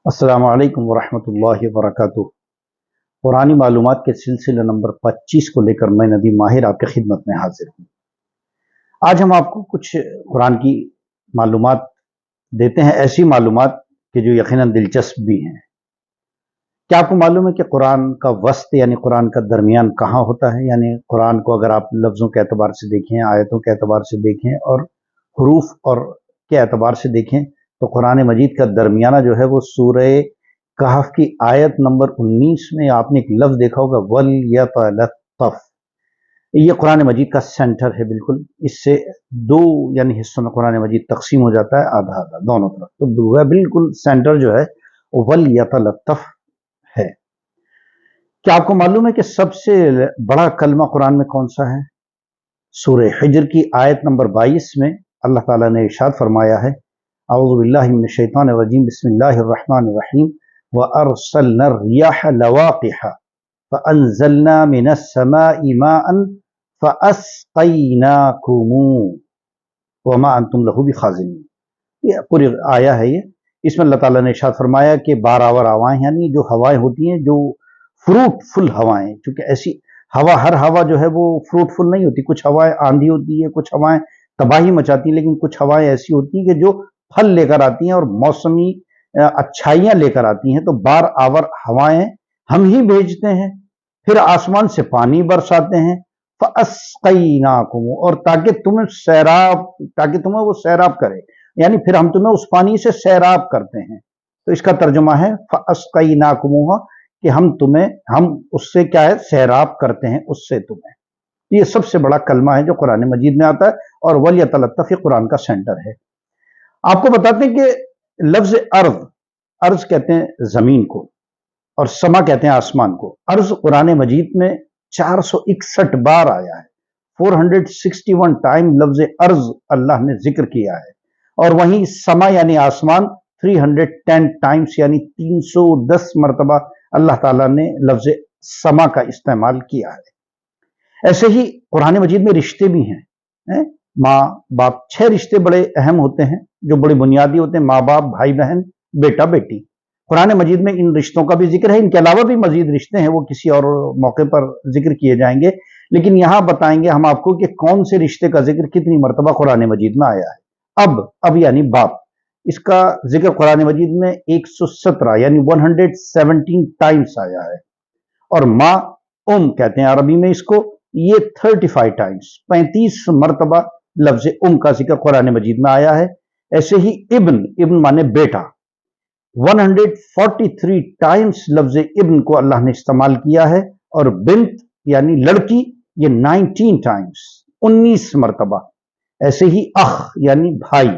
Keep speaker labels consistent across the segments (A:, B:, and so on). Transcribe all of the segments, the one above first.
A: अस्सलामु अलैकुम वरहमतुल्लाहि वबरकातुहू। पुरानी मालूमात के सिलसिले नंबर 25 को लेकर मैं नदीम माहिर आपकी खिदमत में हाजिर हूँ। आज हम आपको कुछ कुरान की मालूमात देते हैं, ऐसी मालूमात कि जो यकीनन दिलचस्प भी हैं। क्या आपको मालूम है कि कुरान का वस्त यानी कुरान का दरमियान कहाँ होता है? यानी कुरान को अगर आप लफ्ज़ों के एतबार से देखें, आयतों के एतबार से देखें और हरूफ और के एतबार से देखें तो कुरान मजीद का दरमियाना जो है वो सूरह कहफ की आयत नंबर 19 में आपने एक लफ्ज़ देखा होगा, वल यतलत्तफ। ये कुरान मजीद का सेंटर है। बिल्कुल इससे दो यानी हिस्सों में कुरान मजीद तकसीम हो जाता है, आधा आधा दोनों तरफ। तो बिल्कुल सेंटर जो है वल यतलत्तफ है। क्या आपको मालूम है कि सबसे बड़ा कलमा कुरान में कौन सा है? सूरह हिज्र की आयत नंबर 22 में अल्लाह ताला ने इरशाद फरमाया है, औज़ु बिल्लाहि मिनश शैतानिर रजीम, बिस्मिल्लाहिर रहमानिर रहीम, व अरसलना रियाह लवाक़िह फ़अंज़लना मिनस समाई माअन फ़अस्क़ैनाकुमू वमा अंतुम लहू बिखाज़िनीन। ये पूरी आया है। ये इसमें अल्लाह ताला ने इरशाद फरमाया कि बारावर हवाएं, यानी जो हवाएं होती हैं, जो फ्रूटफुल हवाएं, क्योंकि ऐसी हवा, हर हवा जो है वो फ्रूटफुल नहीं होती। कुछ हवाएं आंधी होती है, कुछ हवाएं तबाही मचाती हैं, लेकिन कुछ हवाएं ऐसी होती हैं कि जो फल लेकर आती हैं और मौसमी अच्छाइयां लेकर आती हैं। तो बार आवर हवाएं हम ही भेजते हैं, फिर आसमान से पानी बरसाते हैं, फ़अस्क़ैनाकुम, और ताकि तुम्हें वो सैराब करे, यानी फिर हम तुम्हें उस पानी से सैराब करते हैं। तो इसका तर्जुमा है फ़अस्क़ैनाकुम, कि हम उससे क्या है, सैराब करते हैं उससे तुम्हें। ये सबसे बड़ा कलमा है जो कुरान मजीद में आता है और वल यतलत्तफ कुरान का सेंटर है। आपको बताते हैं कि लफ्ज अर्ज कहते हैं जमीन को और समा कहते हैं आसमान को। अर्ज कुरान मजीद में 461 बार आया है। 461 टाइम लफ्ज अर्ज अल्लाह ने जिक्र किया है। और वहीं समा यानी आसमान 310 टाइम्स यानी 310 मरतबा अल्लाह ताला ने लफ्ज समा का इस्तेमाल किया है। ऐसे ही कुरान मजीद में रिश्ते भी हैं, माँ बाप। 6 रिश्ते बड़े अहम होते हैं जो बड़े बुनियादी होते हैं, माँ बाप, भाई बहन, बेटा बेटी। कुरान मजीद में इन रिश्तों का भी जिक्र है। इनके अलावा भी मजीद रिश्ते हैं, वो किसी और मौके पर जिक्र किए जाएंगे, लेकिन यहां बताएंगे हम आपको कि कौन से रिश्ते का जिक्र कितनी मरतबा कुरान मजीद में आया है। अब यानी बाप, इसका जिक्र कुरान मजीद में 117 यानी 117 टाइम्स आया है। और माँ कहते हैं अरबी में इसको, ये 35 टाइम्स 35 मरतबा लफ्ज का जिक्र कुरान मजीद में आया है। ऐसे ही इब्न माने बेटा, 143 टाइम्स लफ्ज इब्न को अल्लाह ने इस्तेमाल किया है। और बिन्त यानी लड़की, ये 19 टाइम्स 19 मरतबा। ऐसे ही अख यानी भाई,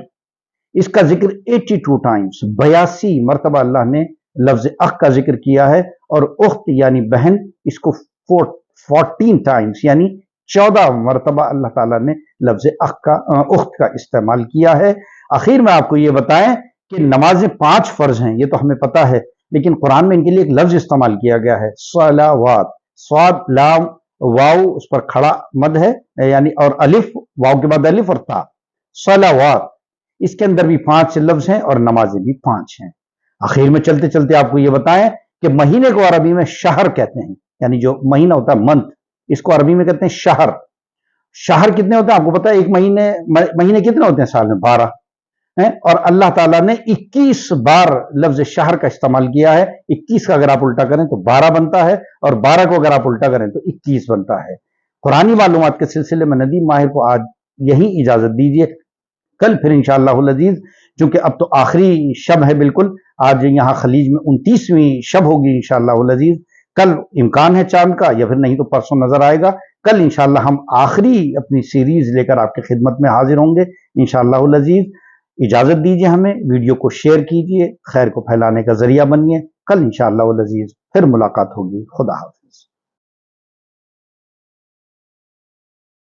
A: इसका जिक्र 82 टाइम्स 82 मरतबा अल्लाह ने लफ्ज अख का जिक्र किया है। और उख्त यानी बहन, इसको 14 टाइम्स यानी 14 मरतबा अल्लाह ताला ने लफ्ज उख्त का इस्तेमाल किया है। आखिर में आपको ये बताएं कि नमाजें 5 फर्ज हैं, ये तो हमें पता है, लेकिन कुरान में इनके लिए एक लफ्ज इस्तेमाल किया गया है, सलावात। स्वाद लाम वाव उस पर खड़ा मद है, यानी और अलिफ, वाव के बाद अलिफ और ता, सलावात। इसके अंदर भी 5 लफ्ज हैं और नमाजें भी 5 हैं। आखिर में चलते चलते आपको ये बताएं कि महीने को अरबी में शहर कहते हैं, यानी जो महीना होता है मंथ, इसको अरबी में कहते हैं शहर। शहर कितने होते हैं आपको पता है? एक महीने कितने होते हैं साल में? 12 हैं। और अल्लाह ताला ने 21 बार लफ्ज शहर का इस्तेमाल किया है। 21 का अगर आप उल्टा करें तो 12 बनता है, और 12 को अगर आप उल्टा करें तो 21 बनता है। कुरानी मालूमात के सिलसिले में नदीम माहिर को आज यही इजाजत दीजिए। कल फिर इंशाअल्लाहुल अजीज, चूंकि अब तो आखिरी शब है बिल्कुल, आज यहाँ खलीज में 29वीं शब होगी इंशाअल्लाहुल अजीज। कल इम्कान है चांद का, या फिर नहीं तो परसों नजर आएगा। कल इंशाअल्लाह हम आखिरी अपनी सीरीज लेकर आपकी खिदमत में हाजिर होंगे इंशाअल्लाहुल अजीज। इजाजत दीजिए हमें, वीडियो को शेयर कीजिए, खैर को फैलाने का जरिया बनिए। कल इंशाअल्लाहुल अजीज फिर मुलाकात होगी। खुदा हाफ़िज़।